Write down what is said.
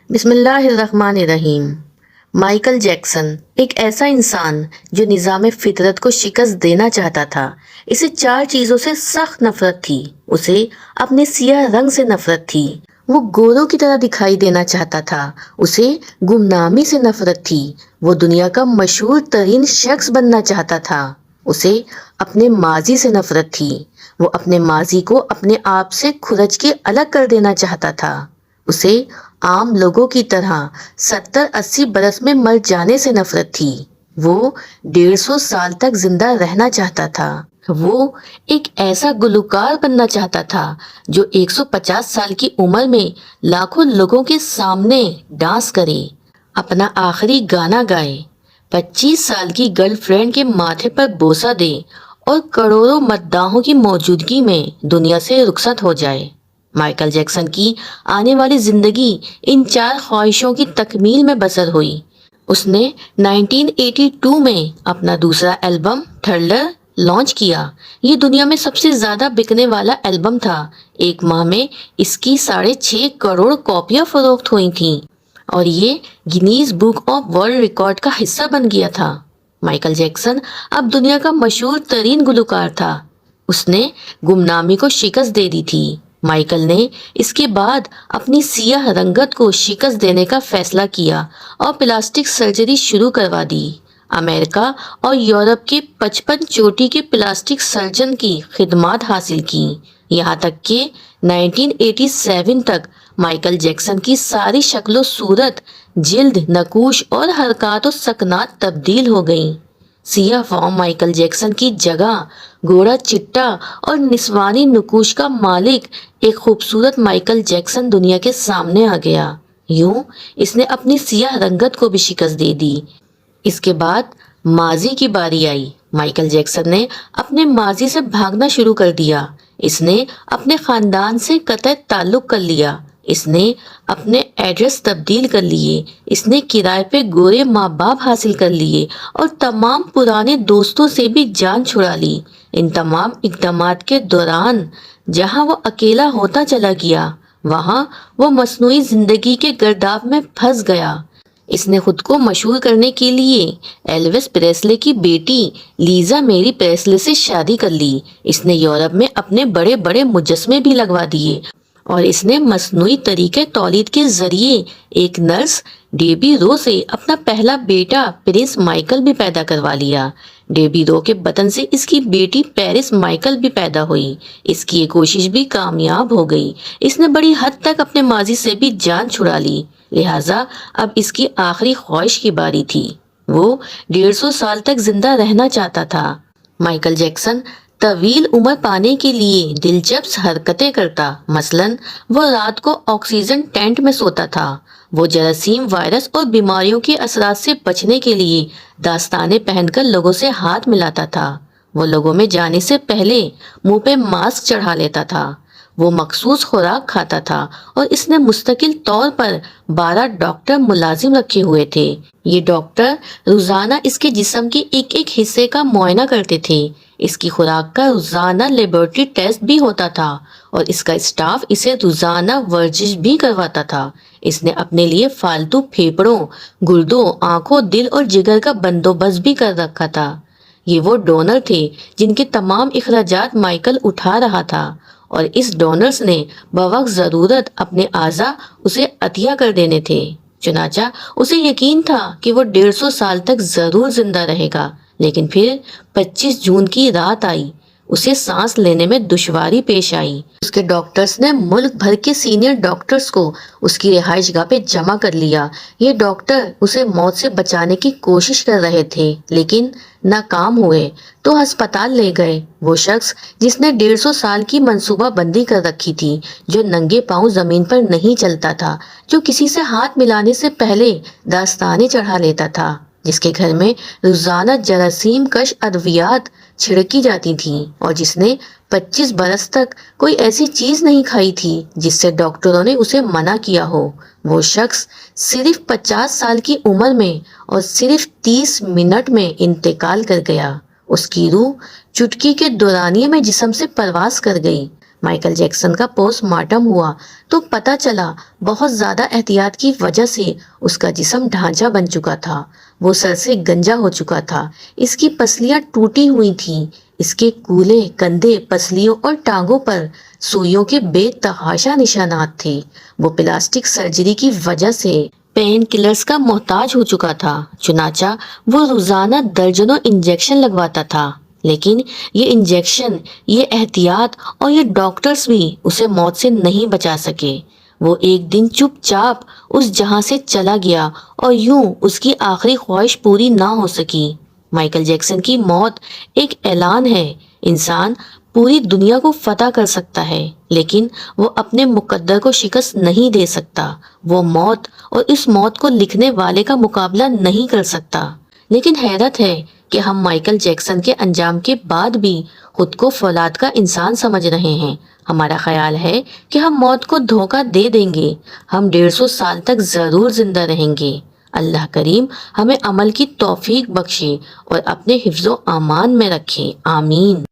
بسم اللہ الرحمن الرحیم۔ مائیکل جیکسن ایک ایسا انسان جو نظام فطرت کو شکست دینا چاہتا تھا۔ اسے 4 چیزوں سے سخت نفرت تھی۔ اسے اپنے سیاہ رنگ سے نفرت تھی۔ وہ گوروں کی طرح دکھائی دینا چاہتا تھا۔ اسے گمنامی سے نفرت تھی۔ وہ دنیا کا مشہور ترین شخص بننا چاہتا تھا۔ اسے اپنے ماضی سے نفرت تھی۔ وہ اپنے ماضی کو اپنے آپ سے کھرچ کے الگ کر دینا چاہتا تھا۔ اسے عام لوگوں کی طرح 70-80 برس میں مر جانے سے نفرت تھی۔ وہ 150 سال تک زندہ رہنا چاہتا تھا۔ وہ ایک ایسا گلوکار بننا چاہتا تھا جو 150 سال کی عمر میں لاکھوں لوگوں کے سامنے ڈانس کرے، اپنا آخری گانا گائے، 25 سال کی گرل فرینڈ کے ماتھے پر بوسہ دے اور کروڑوں مداحوں کی موجودگی میں دنیا سے رخصت ہو جائے۔ مائیکل جیکسن کی آنے والی زندگی ان 4 خواہشوں کی تکمیل میں بسر ہوئی۔ اس نے 1982 میں اپنا دوسرا البم تھرلر لانچ کیا۔ یہ دنیا میں سب سے زیادہ بکنے والا البم تھا۔ 1 ماہ میں اس کی 6.5 کروڑ کاپیاں فروخت ہوئی تھیں اور یہ Guinness book of world record کا حصہ بن گیا تھا۔ مائیکل جیکسن اب دنیا کا مشہور ترین گلوکار تھا۔ اس نے گمنامی کو شکست دے دی تھی۔ مائیکل نے اس کے بعد اپنی سیاہ رنگت کو شکست دینے کا فیصلہ کیا اور پلاسٹک سرجری شروع کروا دی۔ امریکہ اور یورپ کے 55 چوٹی کے پلاسٹک سرجن کی خدمات حاصل کی، یہاں تک کہ 1987 تک مائیکل جیکسن کی ساری شکل و صورت، جلد، نقوش اور حرکات و سکنات تبدیل ہو گئیں۔ سیاہ فام مائیکل جیکسن کی جگہ گوڑا چٹا اور نسوانی نقوش کا مالک ایک خوبصورت مائیکل جیکسن دنیا کے سامنے آ گیا۔ یوں اس نے اپنی سیاہ رنگت کو بھی شکست دے دی۔ اس کے بعد ماضی کی باری آئی۔ مائیکل جیکسن نے اپنے ماضی سے بھاگنا شروع کر دیا۔ اس نے اپنے خاندان سے قطع تعلق کر لیا۔ اس نے اپنے ایڈریس تبدیل کر لیے۔ اس نے کرائے پہ گورے ماں باپ حاصل کر لیے اور تمام پرانے دوستوں سے بھی جان چھڑا لی۔ ان تمام اقدامات کے دوران جہاں وہ اکیلا ہوتا چلا گیا، وہاں وہ مصنوعی زندگی کے گرداب میں پھنس گیا۔ اس نے خود کو مشہور کرنے کے لیے ایلوس پریسلے کی بیٹی لیزا میری پریسلے سے شادی کر لی۔ اس نے یورپ میں اپنے بڑے بڑے مجسمے بھی لگوا دیے اور اس نے مصنوعی طریقے تولید کے ذریعے ایک نرس ڈیبی رو سے اپنا پہلا بیٹا پرنس مائیکل بھی پیدا کروا لیا۔ ڈیبی رو کے بطن سے اس کی بیٹی پیرس مائیکل بھی پیدا ہوئی۔ اس کی یہ کوشش بھی کامیاب ہو گئی۔ اس نے بڑی حد تک اپنے ماضی سے بھی جان چھڑا لی، لہٰذا اب اس کی آخری خواہش کی باری تھی۔ وہ 150 سال تک زندہ رہنا چاہتا تھا۔ مائیکل جیکسن طویل عمر پانے کے لیے دلچسپ حرکتیں کرتا۔ مثلاً وہ رات کو آکسیجن ٹینٹ میں سوتا تھا۔ وہ جراثیم، وائرس اور بیماریوں کے اثرات سے بچنے کے لیے دستانے پہن کر لوگوں سے ہاتھ ملاتا تھا۔ وہ لوگوں میں جانے سے پہلے منہ پہ ماسک چڑھا لیتا تھا۔ وہ مخصوص خوراک کھاتا تھا اور اس نے مستقل طور پر 12 ڈاکٹر ملازم رکھے ہوئے تھے۔ یہ ڈاکٹر روزانہ اس کے جسم کے ایک ایک حصے کا معائنہ کرتے تھے۔ اس کی خوراک کا روزانہ لیبارٹری ٹیسٹ بھی ہوتا تھا اور اس کا اسٹاف اسے روزانہ ورزش بھی کرواتا تھا۔ اس نے اپنے لیے فالتو پھیپھڑوں، گردوں، آنکھوں، دل اور جگر کا بندوبست بھی کر رکھا تھا۔ یہ وہ ڈونر تھے جن کے تمام اخراجات مائیکل اٹھا رہا تھا اور اس ڈونرز نے بوقت ضرورت اپنے اعضاء اسے عطیہ کر دینے تھے۔ چنانچہ اسے یقین تھا کہ وہ 150 سال تک ضرور زندہ رہے گا، لیکن پھر 25 جون کی رات آئی۔ اسے سانس لینے میں دشواری پیش آئی۔ اس کے ڈاکٹرز نے ملک بھر کے سینئر ڈاکٹرز کو اس کی رہائش گاہ پہ جمع کر لیا۔ یہ ڈاکٹر اسے موت سے بچانے کی کوشش کر رہے تھے لیکن ناکام ہوئے تو ہسپتال لے گئے۔ وہ شخص جس نے 150 سال کی منصوبہ بندی کر رکھی تھی، جو ننگے پاؤں زمین پر نہیں چلتا تھا، جو کسی سے ہاتھ ملانے سے پہلے دستانے چڑھا لیتا تھا، جس کے گھر میں روزانہ جراثیم کش ادویات چھڑکی جاتی تھیں اور جس نے 25 برس تک کوئی ایسی چیز نہیں کھائی تھی جس سے ڈاکٹروں نے اسے منع کیا ہو، وہ شخص صرف 50 سال کی عمر میں اور صرف 30 منٹ میں انتقال کر گیا۔ اس کی روح چٹکی کے دورانیے میں جسم سے پرواز کر گئی۔ مائیکل جیکسن کا پوسٹ مارٹم ہوا تو پتہ چلا بہت زیادہ احتیاط کی وجہ سے اس کا جسم ڈھانچہ بن چکا تھا، وہ سر سے گنجا ہو چکا تھا، اس کی پسلیاں ٹوٹی ہوئی تھیں، اس کے کولے، کندھے، پسلیوں اور ٹانگوں پر سوئیوں کے بے تحاشا نشانات تھے۔ وہ پلاسٹک سرجری کی وجہ سے پین کلرز کا محتاج ہو چکا تھا، چنانچہ وہ روزانہ درجنوں انجیکشن لگواتا تھا، لیکن یہ انجیکشن، یہ احتیاط اور یہ ڈاکٹرز بھی اسے موت سے نہیں بچا سکے۔ وہ ایک دن چپ چاپ اس جہاں سے چلا گیا اور یوں اس کی آخری خواہش پوری نہ ہو سکی۔ مائیکل جیکسن کی موت ایک اعلان ہے، انسان پوری دنیا کو فتح کر سکتا ہے لیکن وہ اپنے مقدر کو شکست نہیں دے سکتا، وہ موت اور اس موت کو لکھنے والے کا مقابلہ نہیں کر سکتا۔ لیکن حیرت ہے کہ ہم مائیکل جیکسن کے انجام کے بعد بھی خود کو فولاد کا انسان سمجھ رہے ہیں۔ ہمارا خیال ہے کہ ہم موت کو دھوکہ دے دیں گے، ہم 150 سال تک ضرور زندہ رہیں گے۔ اللہ کریم ہمیں عمل کی توفیق بخشے اور اپنے حفظ و امان میں رکھے، آمین۔